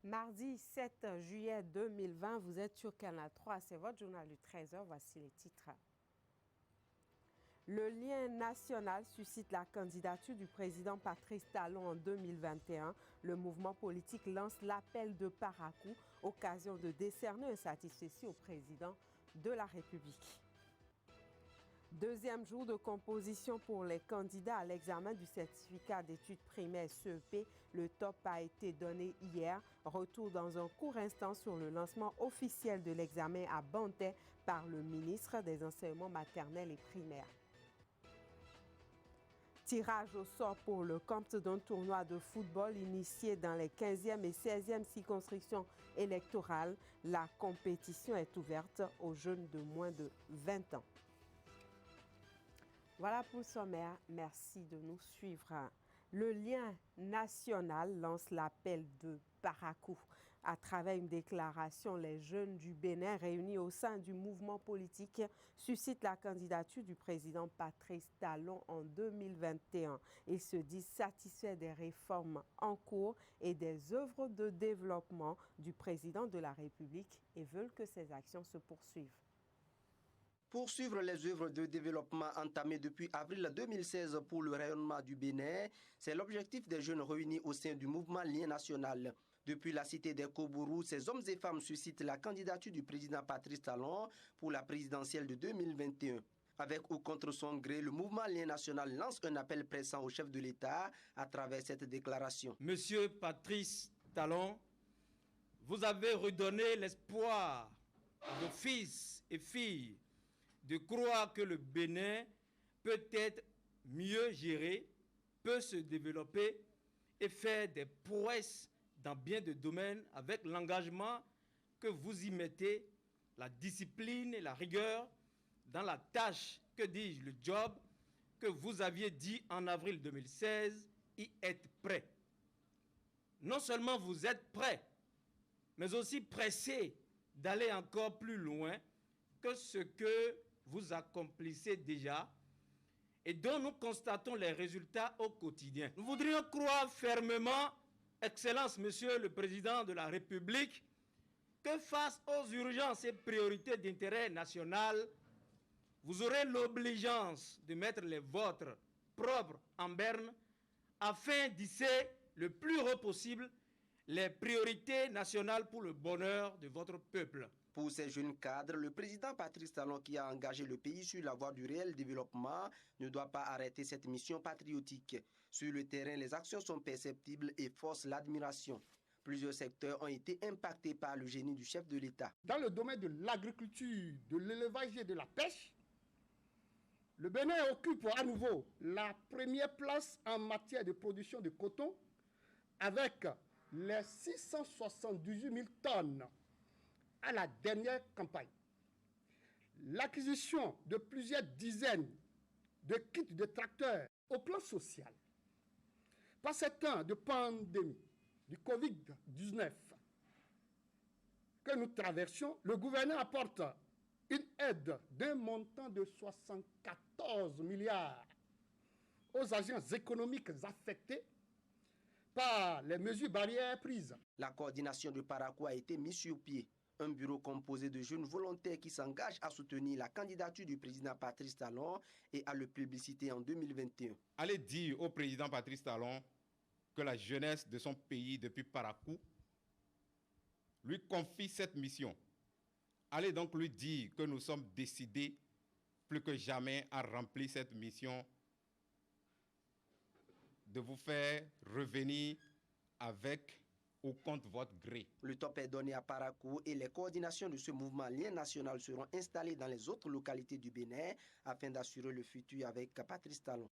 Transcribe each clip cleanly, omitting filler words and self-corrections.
Mardi 7 juillet 2020, vous êtes sur Canal 3, c'est votre journal du 13h, voici les titres. Le lien national suscite la candidature du président Patrice Talon en 2021. Le mouvement politique lance l'appel de Parakou, occasion de décerner un satisfecit au président de la République. Deuxième jour de composition pour les candidats à l'examen du certificat d'études primaires CEP. Le top a été donné hier. Retour dans un court instant sur le lancement officiel de l'examen à Bantais par le ministre des Enseignements maternels et primaires. Tirage au sort pour le compte d'un tournoi de football initié dans les 15e et 16e circonscriptions électorales. La compétition est ouverte aux jeunes de moins de 20 ans. Voilà pour le sommaire. Merci de nous suivre. Le lien national lance l'appel de Parakou. À travers une déclaration, les jeunes du Bénin réunis au sein du mouvement politique suscitent la candidature du président Patrice Talon en 2021. Ils se disent satisfaits des réformes en cours et des œuvres de développement du président de la République et veulent que ces actions se poursuivent. Poursuivre les œuvres de développement entamées depuis avril 2016 pour le rayonnement du Bénin, c'est l'objectif des jeunes réunis au sein du mouvement Lien National. Depuis la cité des Kobourou, ces hommes et femmes suscitent la candidature du président Patrice Talon pour la présidentielle de 2021. Avec ou contre son gré, le mouvement Lien National lance un appel pressant au chef de l'État à travers cette déclaration. Monsieur Patrice Talon, vous avez redonné l'espoir à vos fils et filles de croire que le Bénin peut être mieux géré, peut se développer et faire des prouesses dans bien de domaines avec l'engagement que vous y mettez, la discipline et la rigueur dans la tâche, que dis-je, le job que vous aviez dit en avril 2016, y être prêt. Non seulement vous êtes prêt, mais aussi pressé d'aller encore plus loin que ce que vous accomplissez déjà et dont nous constatons les résultats au quotidien. Nous voudrions croire fermement, Excellence, Monsieur le Président de la République, que face aux urgences et priorités d'intérêt national, vous aurez l'obligeance de mettre les vôtres propres en berne afin d'hisser le plus haut possible les priorités nationales pour le bonheur de votre peuple. Pour ces jeunes cadres, le président Patrice Talon, qui a engagé le pays sur la voie du réel développement, ne doit pas arrêter cette mission patriotique. Sur le terrain, les actions sont perceptibles et forcent l'admiration. Plusieurs secteurs ont été impactés par le génie du chef de l'État. Dans le domaine de l'agriculture, de l'élevage et de la pêche, le Bénin occupe à nouveau la première place en matière de production de coton avec les 678 000 tonnes à la dernière campagne. L'acquisition de plusieurs dizaines de kits de tracteurs au plan social. Par ces temps de pandémie du Covid-19 que nous traversions, le gouvernement apporte une aide d'un montant de 74 milliards aux agents économiques affectés par les mesures barrières prises. La coordination de Parakou a été mise sur pied. Un bureau composé de jeunes volontaires qui s'engagent à soutenir la candidature du président Patrice Talon et à le publiciter en 2021. Allez dire au président Patrice Talon que la jeunesse de son pays depuis Parakou lui confie cette mission. Allez donc lui dire que nous sommes décidés plus que jamais à remplir cette mission de vous faire revenir avec ou contre votre gré. Le top est donné à Parakou et les coordinations de ce mouvement Lien National seront installées dans les autres localités du Bénin afin d'assurer le futur avec Patrice Talon.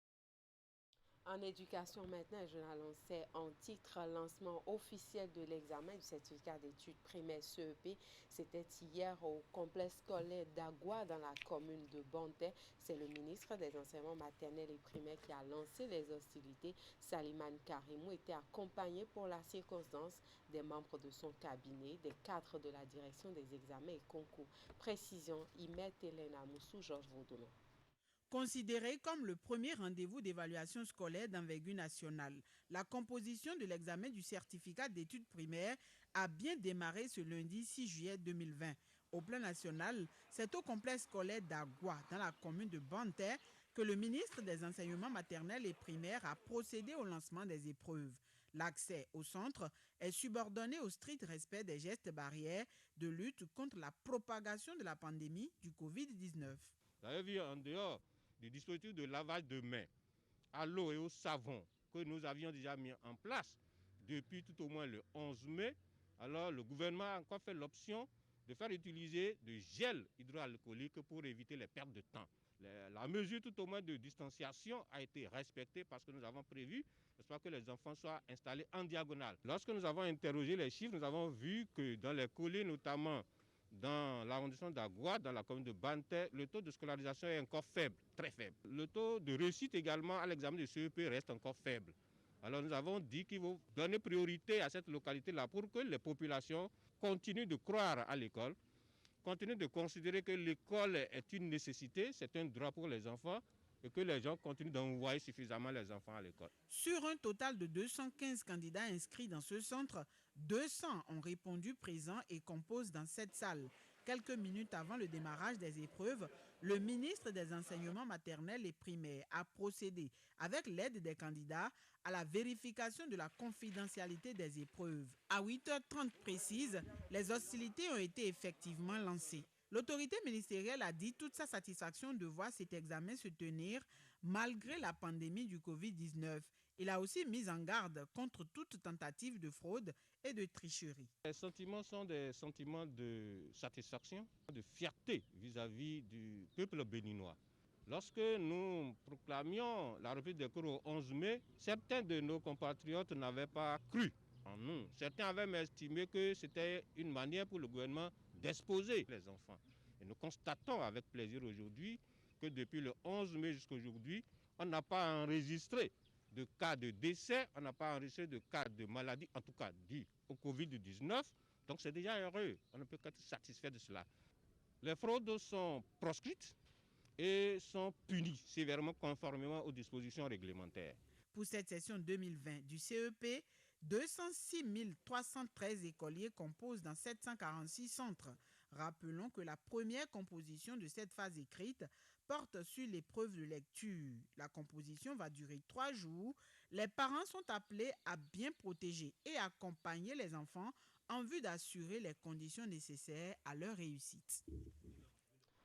En éducation maintenant, je l'annonçais en titre, lancement officiel de l'examen du certificat d'études primaires CEP. C'était hier au complexe scolaire d'Agua dans la commune de Bantais. C'est le ministre des Enseignements maternels et primaires qui a lancé les hostilités. Salimane Karimou était accompagné pour la circonstance des membres de son cabinet, des cadres de la direction des examens et concours. Précision, Imet Hélène Amoussou, Georges Vaudonon. Considéré comme le premier rendez-vous d'évaluation scolaire d'envergure nationale, la composition de l'examen du certificat d'études primaires a bien démarré ce lundi 6 juillet 2020. Au plan national, c'est au complexe scolaire d'Agua, dans la commune de Banter, que le ministre des Enseignements maternels et primaires a procédé au lancement des épreuves. L'accès au centre est subordonné au strict respect des gestes barrières de lutte contre la propagation de la pandémie du Covid-19. Vous avez vu, en dehors du dispositif de lavage de mains à l'eau et au savon que nous avions déjà mis en place depuis tout au moins le 11 mai, alors le gouvernement a encore fait l'option de faire utiliser du gel hydroalcoolique pour éviter les pertes de temps. La mesure tout au moins de distanciation a été respectée parce que nous avons prévu, n'est-ce pas, que les enfants soient installés en diagonale. Lorsque nous avons interrogé les chiffres, nous avons vu que dans les collèges, notamment dans l'arrondissement d'Agua, dans la commune de Banter, le taux de scolarisation est encore faible, très faible. Le taux de réussite également à l'examen du CEP reste encore faible. Alors nous avons dit qu'il faut donner priorité à cette localité-là pour que les populations continuent de croire à l'école, continuent de considérer que l'école est une nécessité, c'est un droit pour les enfants, et que les gens continuent d'envoyer suffisamment les enfants à l'école. Sur un total de 215 candidats inscrits dans ce centre, 200 ont répondu présents et composent dans cette salle. Quelques minutes avant le démarrage des épreuves, le ministre des Enseignements maternels et primaires a procédé, avec l'aide des candidats, à la vérification de la confidentialité des épreuves. À 8h30 précise, les hostilités ont été effectivement lancées. L'autorité ministérielle a dit toute sa satisfaction de voir cet examen se tenir malgré la pandémie du Covid-19. Il a aussi mis en garde contre toute tentative de fraude et de tricherie. Les sentiments sont des sentiments de satisfaction, de fierté vis-à-vis du peuple béninois. Lorsque nous proclamions la reprise des cours au 11 mai, certains de nos compatriotes n'avaient pas cru en nous. Certains avaient même estimé que c'était une manière pour le gouvernement d'exposer les enfants. Et nous constatons avec plaisir aujourd'hui que depuis le 11 mai jusqu'à aujourd'hui, on n'a pas enregistré de cas de décès, on n'a pas enregistré de cas de maladie, en tout cas dû au Covid-19. Donc c'est déjà heureux, on ne peut qu'être satisfait de cela. Les fraudes sont proscrites et sont punies sévèrement conformément aux dispositions réglementaires. Pour cette session 2020 du CEP, 206 313 écoliers composent dans 746 centres. Rappelons que la première composition de cette phase écrite porte sur l'épreuve de lecture. La composition va durer 3 jours. Les parents sont appelés à bien protéger et accompagner les enfants en vue d'assurer les conditions nécessaires à leur réussite.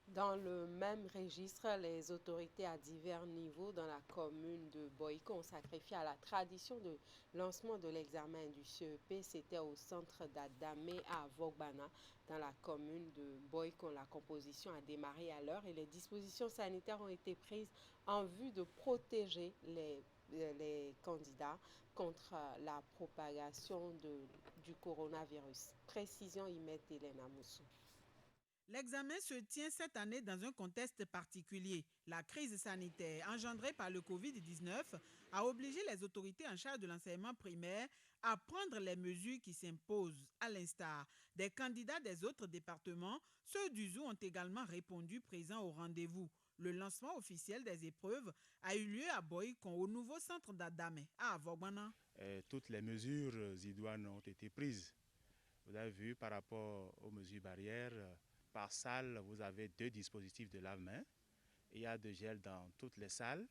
Dans le même registre, les autorités à divers niveaux dans la commune de Boyko ont sacrifié à la tradition de lancement de l'examen du CEP. C'était au centre d'Adamé à Vogbana, dans la commune de Boyko. La composition a démarré à l'heure et les dispositions sanitaires ont été prises en vue de protéger les candidats contre la propagation du coronavirus. Précision, Imet Elena Moussou. L'examen se tient cette année dans un contexte particulier. La crise sanitaire engendrée par le Covid-19 a obligé les autorités en charge de l'enseignement primaire à prendre les mesures qui s'imposent. À l'instar des candidats des autres départements, ceux du Zou ont également répondu présents au rendez-vous. Le lancement officiel des épreuves a eu lieu à Boyko, au nouveau centre d'Adamé, à Vogbana. Toutes les mesures idoines ont été prises. Vous avez vu par rapport aux mesures barrières. Par salle, vous avez 2 dispositifs de lave-mains. Il y a de gel dans toutes les salles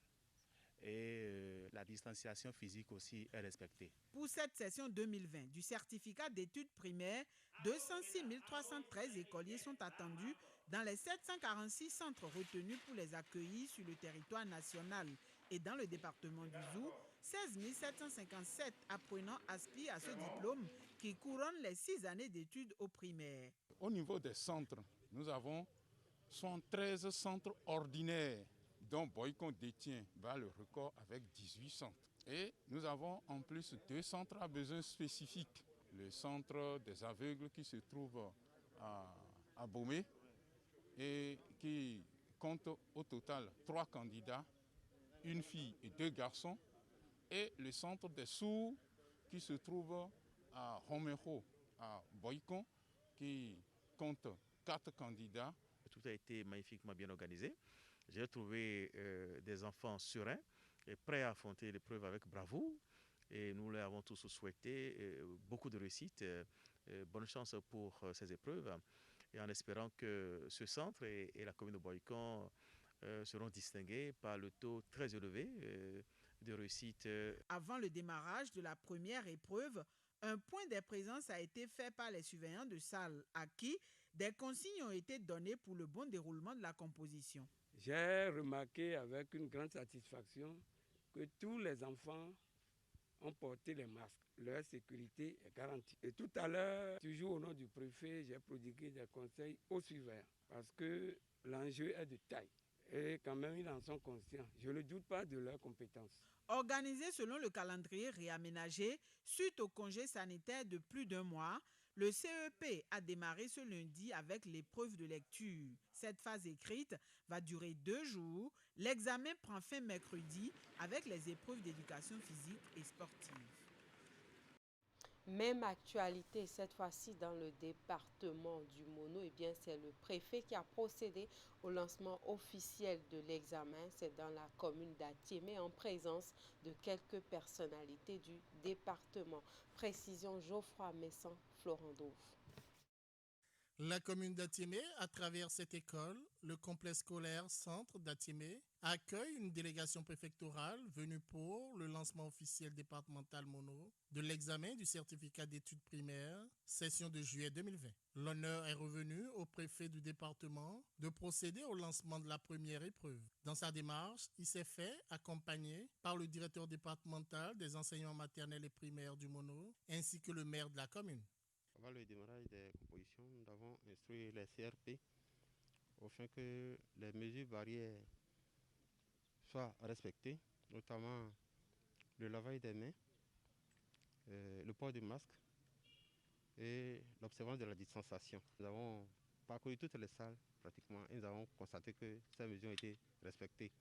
et la distanciation physique aussi est respectée. Pour cette session 2020 du certificat d'études primaires, 206 313 écoliers sont attendus dans les 746 centres retenus pour les accueillir sur le territoire national. Et dans le département du Zou, 16 757 apprenants aspirent à ce diplôme qui couronne les 6 années d'études au primaire. Au niveau des centres, nous avons 113 centres ordinaires, dont Boyko détient le record avec 18 centres. Et nous avons en plus 2 centres à besoins spécifiques. Le centre des aveugles qui se trouve à Bomé et qui compte au total 3 candidats, une fille et 2 garçons. Et le centre des sourds qui se trouve à Romero, à Boyko, qui compte 4 candidats. Tout a été magnifiquement bien organisé. J'ai trouvé des enfants sereins et prêts à affronter l'épreuve avec bravoure. Et nous leur avons tous souhaité beaucoup de réussite, bonne chance pour ces épreuves. Et en espérant que ce centre et la commune de Boycon seront distingués par le taux très élevé de réussite. Avant le démarrage de la première épreuve, un point des présences a été fait par les surveillants de salle à qui des consignes ont été données pour le bon déroulement de la composition. J'ai remarqué avec une grande satisfaction que tous les enfants ont porté les masques. Leur sécurité est garantie. Et tout à l'heure, toujours au nom du préfet, j'ai prodigué des conseils aux surveillants parce que l'enjeu est de taille. Et quand même, ils en sont conscients. Je ne doute pas de leurs compétences. Organisé selon le calendrier réaménagé, suite au congé sanitaire de plus d'1 mois, le CEP a démarré ce lundi avec l'épreuve de lecture. Cette phase écrite va durer 2 jours. L'examen prend fin mercredi avec les épreuves d'éducation physique et sportive. Même actualité, cette fois-ci dans le département du Mono, c'est le préfet qui a procédé au lancement officiel de l'examen. C'est dans la commune d'Atiémé en présence de quelques personnalités du département. Précision Geoffroy Messan, Florent Dauve. La commune d'Atiémé, à travers cette école, le complexe scolaire centre d'Atiémé, accueille une délégation préfectorale venue pour le lancement officiel départemental Mono de l'examen du certificat d'études primaires, session de juillet 2020. L'honneur est revenu au préfet du département de procéder au lancement de la première épreuve. Dans sa démarche, il s'est fait accompagner par le directeur départemental des enseignements maternels et primaires du Mono, ainsi que le maire de la commune. Avant le démarrage des compositions, nous avons instruit les CRP afin que les mesures barrières soient respectées, notamment le lavage des mains, le port du masque et l'observance de la distanciation. Nous avons parcouru toutes les salles pratiquement et nous avons constaté que ces mesures ont été respectées.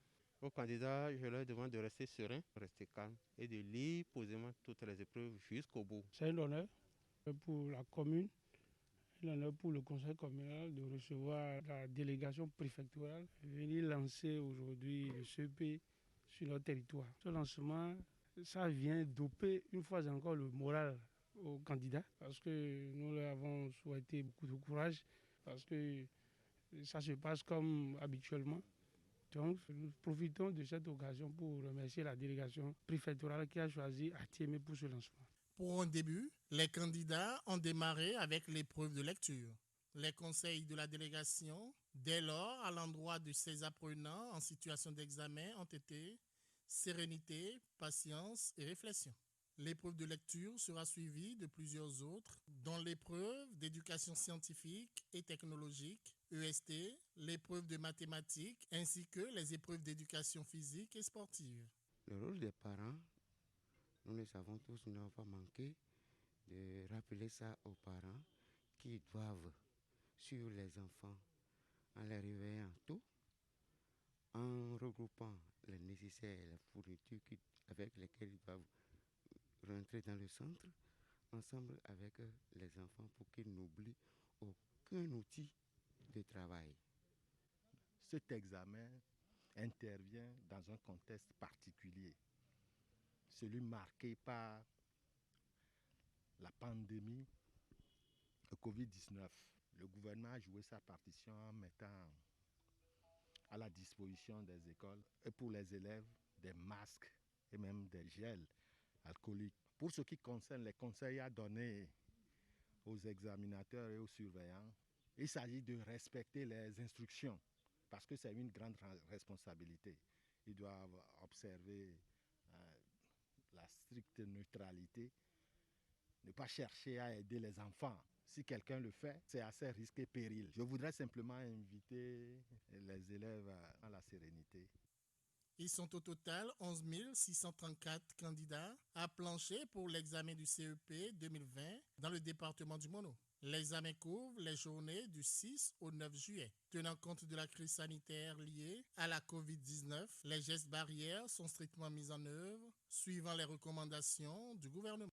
Aux candidats, je leur demande de rester sereins, rester calmes et de lire posément toutes les épreuves jusqu'au bout. C'est un honneur pour la commune, un honneur pour le conseil communal de recevoir la délégation préfectorale venir lancer aujourd'hui le CEP sur notre territoire. Ce lancement, ça vient doper une fois encore le moral aux candidats parce que nous leur avons souhaité beaucoup de courage parce que ça se passe comme habituellement. Donc, nous profitons de cette occasion pour remercier la délégation préfectorale qui a choisi Atiémé pour ce lancement. Pour un début, les candidats ont démarré avec l'épreuve de lecture. Les conseils de la délégation, dès lors, à l'endroit de ces apprenants en situation d'examen ont été sérénité, patience et réflexion. L'épreuve de lecture sera suivie de plusieurs autres, dont l'épreuve d'éducation scientifique et technologique, EST, l'épreuve de mathématiques, ainsi que les épreuves d'éducation physique et sportive. Le rôle des parents, nous le savons tous, nous n'avons pas manqué de rappeler ça aux parents qui doivent suivre les enfants en les réveillant tôt, en regroupant les nécessaires et les fournitures avec lesquelles ils doivent rentrer dans le centre, ensemble avec les enfants pour qu'ils n'oublient aucun outil de travail. Cet examen intervient dans un contexte particulier, celui marqué par la pandémie de Covid-19. Le gouvernement a joué sa partition en mettant à la disposition des écoles et pour les élèves des masques et même des gels alcooliques. Pour ce qui concerne les conseils à donner aux examinateurs et aux surveillants, il s'agit de respecter les instructions parce que c'est une grande responsabilité. Ils doivent observer la stricte neutralité, ne pas chercher à aider les enfants. Si quelqu'un le fait, c'est à ses risques et périls. Je voudrais simplement inviter les élèves à la sérénité. Ils sont au total 11 634 candidats à plancher pour l'examen du CEP 2020 dans le département du Mono. L'examen couvre les journées du 6 au 9 juillet. Tenant compte de la crise sanitaire liée à la COVID-19, les gestes barrières sont strictement mis en œuvre, suivant les recommandations du gouvernement.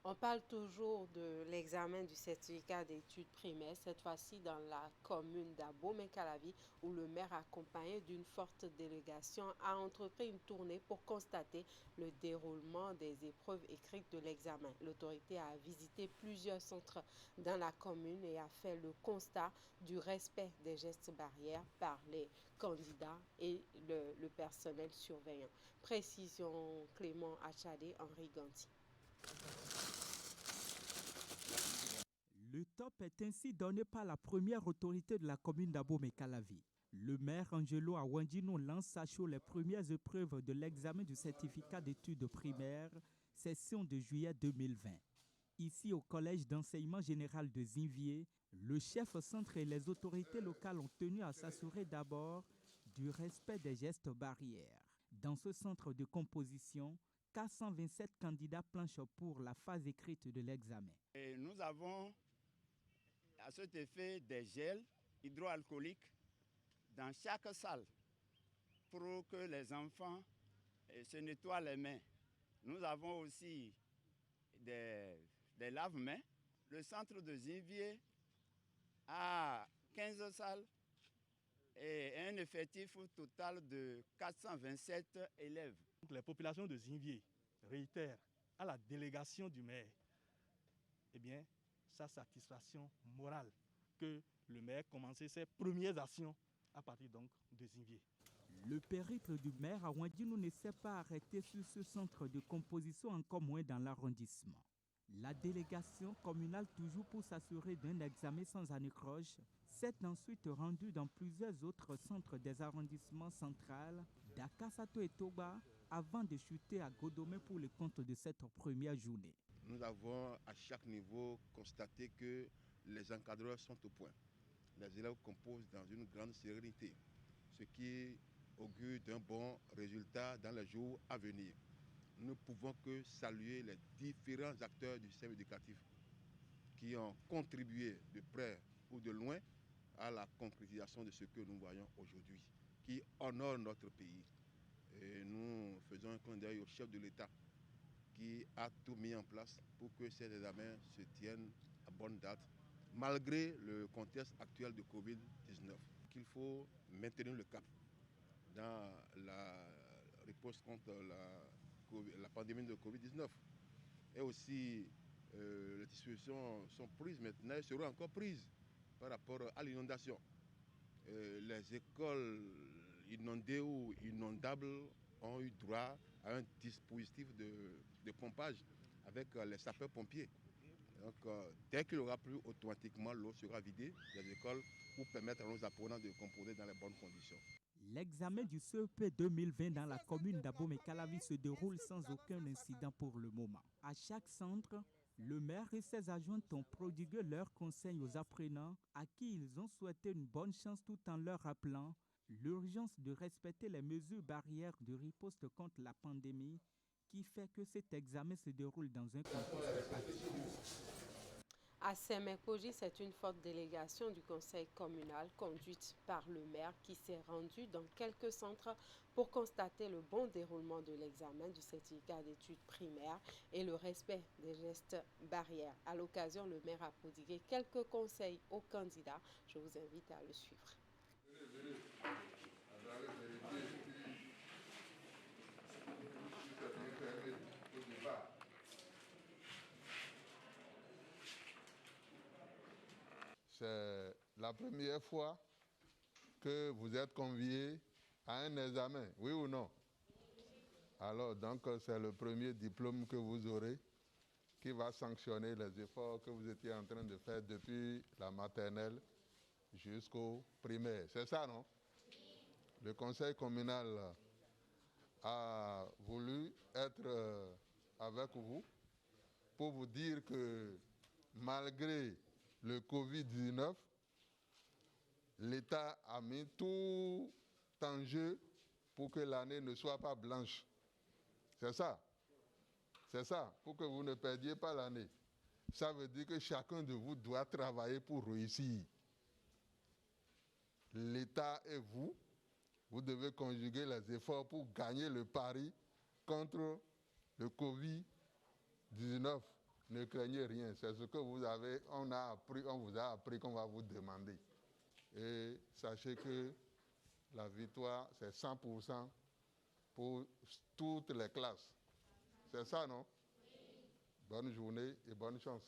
On parle toujours de l'examen du certificat d'études primaires, cette fois-ci dans la commune d'Abomey-Calavi, où le maire, accompagné d'une forte délégation, a entrepris une tournée pour constater le déroulement des épreuves écrites de l'examen. L'autorité a visité plusieurs centres dans la commune et a fait le constat du respect des gestes barrières par les candidats et le personnel surveillant. Précision Clément Achadé, Henri Ganti. Le top est ainsi donné par la première autorité de la commune d'Abomey-Calavi. Le maire Angelo Awandino lance à chaud les premières épreuves de l'examen du certificat d'études primaires, session de juillet 2020. Ici au collège d'enseignement général de Zinvier, le chef centre et les autorités locales ont tenu à s'assurer d'abord du respect des gestes barrières. Dans ce centre de composition, 427 candidats planchent pour la phase écrite de l'examen. Et nous avons à cet effet des gels hydroalcooliques dans chaque salle pour que les enfants se nettoient les mains. Nous avons aussi des lave-mains. Le centre de Zinvier a 15 salles et un effectif total de 427 élèves. Les populations de Zinvier réitèrent à la délégation du maire sa satisfaction morale que le maire commençait ses premières actions à partir donc de Zinvier. Le périple du maire Awandino ne s'est pas arrêté sur ce centre de composition, encore moins dans l'arrondissement. La délégation communale, toujours pour s'assurer d'un examen sans anicroche, s'est ensuite rendue dans plusieurs autres centres des arrondissements centrales d'Akasato et Toba avant de chuter à Godomé pour le compte de cette première journée. Nous avons à chaque niveau constaté que les encadreurs sont au point. Les élèves composent dans une grande sérénité, ce qui augure d'un bon résultat dans les jours à venir. Nous ne pouvons que saluer les différents acteurs du système éducatif qui ont contribué de près ou de loin à la concrétisation de ce que nous voyons aujourd'hui, qui honore notre pays. Et nous faisons un clin d'œil au chef de l'État qui a tout mis en place pour que ces examens se tiennent à bonne date, malgré le contexte actuel de Covid-19. Qu'il faut maintenir le cap dans la réponse contre la pandémie de Covid-19. Et aussi, les dispositions sont prises maintenant et seront encore prises par rapport à l'inondation. Les écoles inondées ou inondables ont eu droit à un dispositif de pompage avec les sapeurs-pompiers. Donc, dès qu'il y aura plus, automatiquement, l'eau sera vidée des écoles pour permettre à nos apprenants de composer dans les bonnes conditions. L'examen du CEP 2020 dans la commune d'Abomey-Calavi se déroule sans aucun incident pour le moment. À chaque centre, le maire et ses adjoints ont prodigué leurs conseils aux apprenants à qui ils ont souhaité une bonne chance tout en leur rappelant l'urgence de respecter les mesures barrières de riposte contre la pandémie qui fait que cet examen se déroule dans un contexte particulier. À Semekoji, c'est une forte délégation du conseil communal conduite par le maire qui s'est rendue dans quelques centres pour constater le bon déroulement de l'examen du certificat d'études primaires et le respect des gestes barrières. À l'occasion, le maire a prodigué quelques conseils aux candidats. Je vous invite à le suivre. C'est la première fois que vous êtes conviés à un examen, oui ou non? Alors, donc, c'est le premier diplôme que vous aurez qui va sanctionner les efforts que vous étiez en train de faire depuis la maternelle jusqu'au primaire. C'est ça, non? Le conseil communal a voulu être avec vous pour vous dire que malgré le Covid-19, l'État a mis tout en jeu pour que l'année ne soit pas blanche. C'est ça. C'est ça, pour que vous ne perdiez pas l'année. Ça veut dire que chacun de vous doit travailler pour réussir. L'État et vous, vous devez conjuguer les efforts pour gagner le pari contre le Covid-19. Ne craignez rien, c'est ce que vous avez, on vous a appris qu'on va vous demander. Et sachez que la victoire, c'est 100% pour toutes les classes. C'est ça, non? Bonne journée et bonne chance.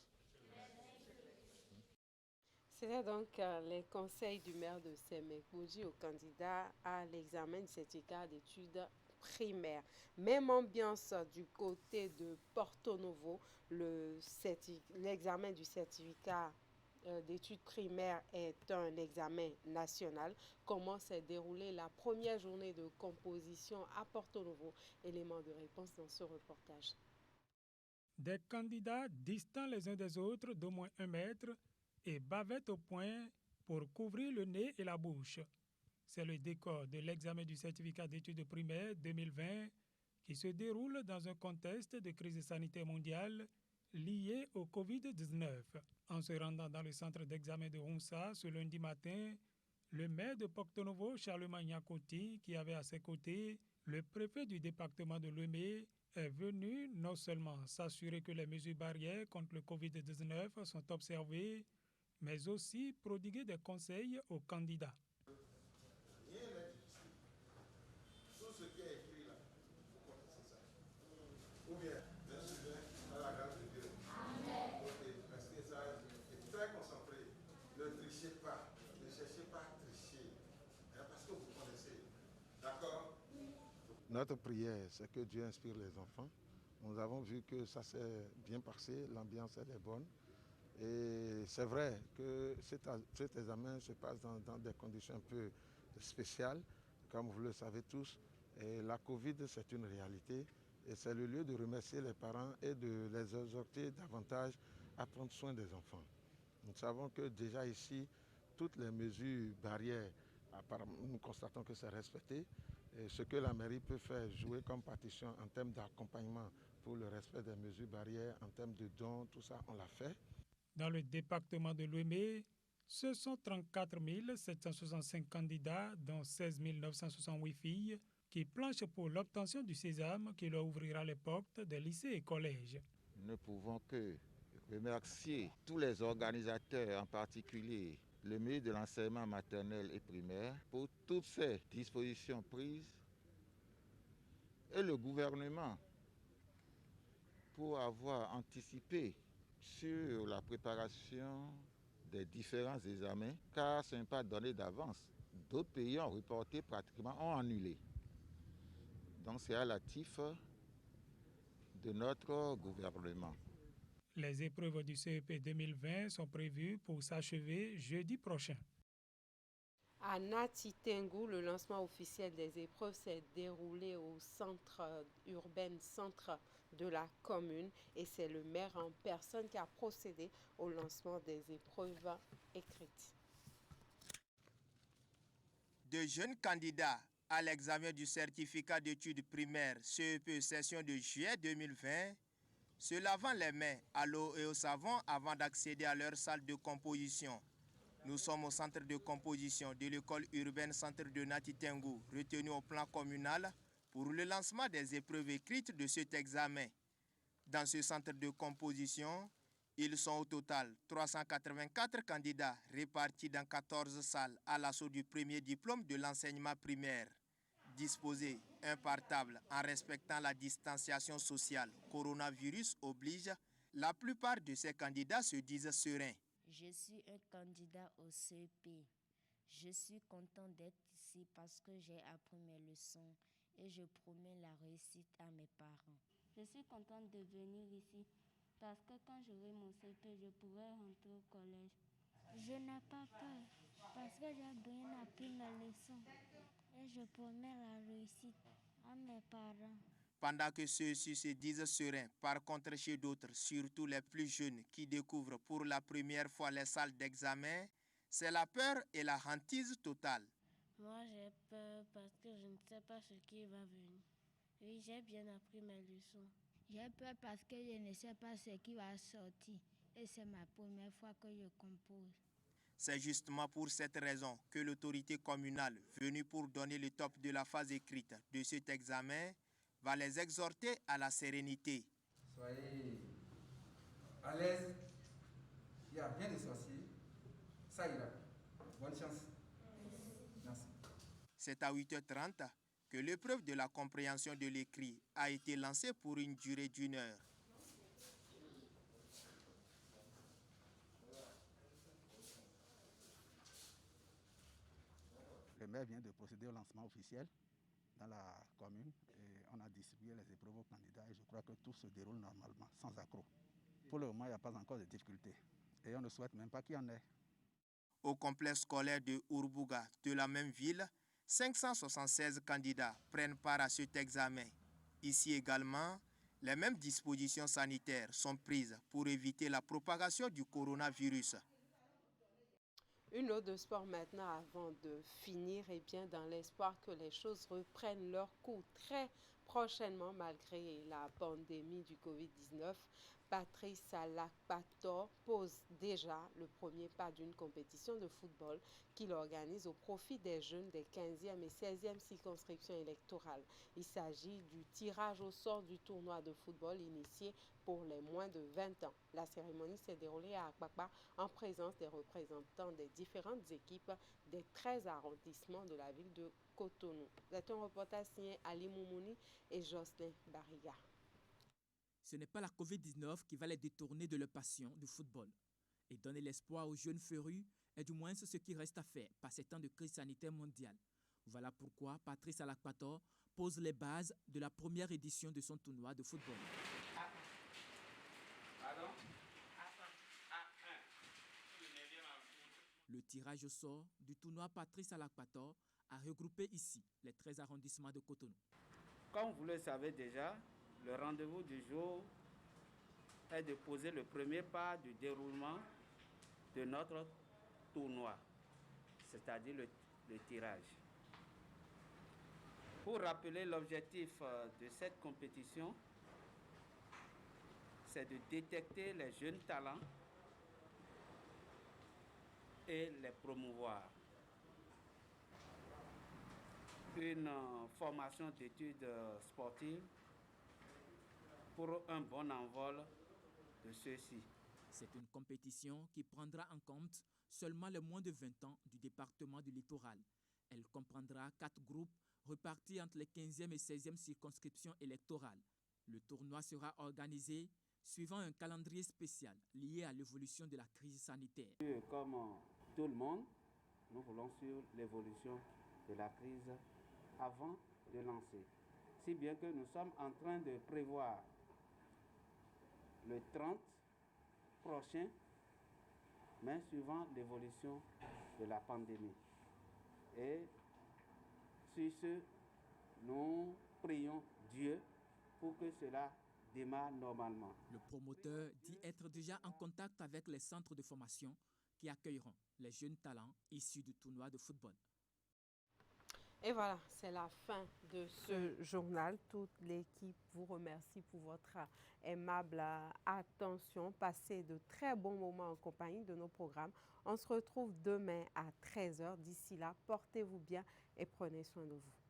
C'était donc les conseils du maire de Sémékouji aux candidats à l'examen du certificat d'études primaires. Même ambiance du côté de Porto Novo, l'examen du certificat d'études primaires est un examen national. Comment s'est déroulée la première journée de composition à Porto Novo? Élément de réponse dans ce reportage. Des candidats distants les uns des autres d'au moins 1 mètre et bavettes au poing pour couvrir le nez et la bouche. C'est le décor de l'examen du certificat d'études primaires 2020 qui se déroule dans un contexte de crise sanitaire mondiale liée au Covid-19. En se rendant dans le centre d'examen de Hunsa ce lundi matin, le maire de Porto Novo, Charlemagne Nyakoti, qui avait à ses côtés le préfet du département de Lomé, est venu non seulement s'assurer que les mesures barrières contre le Covid-19 sont observées, mais aussi prodiguer des conseils aux candidats. Rien n'est difficile. Tout ce qui est écrit là, vous connaissez ça. Ou bien, à la grâce de Dieu. Amen. Restez sages et très concentrés. Ne trichez pas. Ne cherchez pas à tricher. Parce que vous connaissez. D'accord? Notre prière, c'est que Dieu inspire les enfants. Nous avons vu que ça s'est bien passé, l'ambiance elle est bonne. Et c'est vrai que cet examen se passe dans des conditions un peu spéciales, comme vous le savez tous. Et la Covid, c'est une réalité. Et c'est le lieu de remercier les parents et de les exhorter davantage à prendre soin des enfants. Nous savons que déjà ici, toutes les mesures barrières, nous constatons que c'est respecté. Et ce que la mairie peut faire jouer comme partition en termes d'accompagnement pour le respect des mesures barrières, en termes de dons, tout ça, on l'a fait. Dans le département de Lomé, ce sont 34 765 candidats, dont 16 968 filles, qui planchent pour l'obtention du sésame qui leur ouvrira les portes des lycées et collèges. Nous ne pouvons que remercier tous les organisateurs, en particulier le ministre de l'enseignement maternel et primaire, pour toutes ces dispositions prises, et le gouvernement pour avoir anticipé sur la préparation des différents examens, car ce n'est pas donné d'avance. D'autres pays ont reporté pratiquement, ont annulé. Donc c'est relatif de notre gouvernement. Les épreuves du CEP 2020 sont prévues pour s'achever jeudi prochain. À Nati Tengu, le lancement officiel des épreuves s'est déroulé au centre urbain centre de la commune et c'est le maire en personne qui a procédé au lancement des épreuves écrites. De jeunes candidats à l'examen du certificat d'études primaires CEP session de juillet 2020 se lavant les mains à l'eau et au savon avant d'accéder à leur salle de composition. Nous sommes au centre de composition de l'école urbaine centre de Nati Tengu, retenu au plan communal pour le lancement des épreuves écrites de cet examen. Dans ce centre de composition, ils sont au total 384 candidats répartis dans 14 salles à l'assaut du premier diplôme de l'enseignement primaire. Disposés un par table en respectant la distanciation sociale, coronavirus oblige, la plupart de ces candidats se disent sereins. Je suis un candidat au CEP. Je suis content d'être ici parce que j'ai appris mes leçons et je promets la réussite à mes parents. Je suis contente de venir ici parce que quand j'aurai mon CEP, je pourrai rentrer au collège. Je n'ai pas peur parce que j'ai bien appris mes leçons et je promets la réussite à mes parents. Pendant que ceux-ci se disent sereins, par contre chez d'autres, surtout les plus jeunes qui découvrent pour la première fois les salles d'examen, c'est la peur et la hantise totale. Moi j'ai peur parce que je ne sais pas ce qui va venir. Oui, j'ai bien appris mes leçons. J'ai peur parce que je ne sais pas ce qui va sortir et c'est ma première fois que je compose. C'est justement pour cette raison que l'autorité communale, venue pour donner le top de la phase écrite de cet examen, va les exhorter à la sérénité. Soyez à l'aise, il n'y a rien de sorcier, ça ira. Bonne chance. Merci. C'est à 8h30 que l'épreuve de la compréhension de l'écrit a été lancée pour une durée d'1 heure. Le maire vient de procéder au lancement officiel dans la commune et on a distribué les épreuves aux candidats et je crois que tout se déroule normalement, sans accroc. Pour le moment, il n'y a pas encore de difficultés et on ne souhaite même pas qu'il y en ait. Au complexe scolaire de Urbuga de la même ville, 576 candidats prennent part à cet examen. Ici également, les mêmes dispositions sanitaires sont prises pour éviter la propagation du coronavirus. Une note de sport maintenant avant de finir, et bien dans l'espoir que les choses reprennent leur cours très prochainement malgré la pandémie du Covid-19. Patrice Salakpator pose déjà le premier pas d'une compétition de football qu'il organise au profit des jeunes des 15e et 16e circonscriptions électorales. Il s'agit du tirage au sort du tournoi de football initié pour les moins de 20 ans. La cérémonie s'est déroulée à Akpakpa en présence des représentants des différentes équipes des 13 arrondissements de la ville de Cotonou. C'est un reportage signé Ali Moumouni et Jocelyn Bariga. Ce n'est pas la Covid-19 qui va les détourner de leur passion du football. Et donner l'espoir aux jeunes férus est du moins ce qui reste à faire par ces temps de crise sanitaire mondiale. Voilà pourquoi Patrice Salakpator pose les bases de la première édition de son tournoi de football. Le tirage au sort du tournoi Patrice Salakpator a regroupé ici les 13 arrondissements de Cotonou. Comme vous le savez déjà, le rendez-vous du jour est de poser le premier pas du déroulement de notre tournoi, c'est-à-dire le tirage. Pour rappeler l'objectif de cette compétition, c'est de détecter les jeunes talents et les promouvoir. Une formation d'études sportives pour un bon envol de ceux-ci. C'est une compétition qui prendra en compte seulement les moins de 20 ans du département du littoral. Elle comprendra 4 groupes repartis entre les 15e et 16e circonscriptions électorales. Le tournoi sera organisé suivant un calendrier spécial lié à l'évolution de la crise sanitaire. Comme tout le monde, nous voulons suivre l'évolution de la crise avant de lancer. Si bien que nous sommes en train de prévoir le 30 prochain, mais suivant l'évolution de la pandémie. Et sur ce, nous prions Dieu pour que cela démarre normalement. Le promoteur dit être déjà en contact avec les centres de formation qui accueilleront les jeunes talents issus du tournoi de football. Et voilà, c'est la fin de ce journal. Toute l'équipe vous remercie pour votre aimable attention. Passez de très bons moments en compagnie de nos programmes. On se retrouve demain à 13h. D'ici là, portez-vous bien et prenez soin de vous.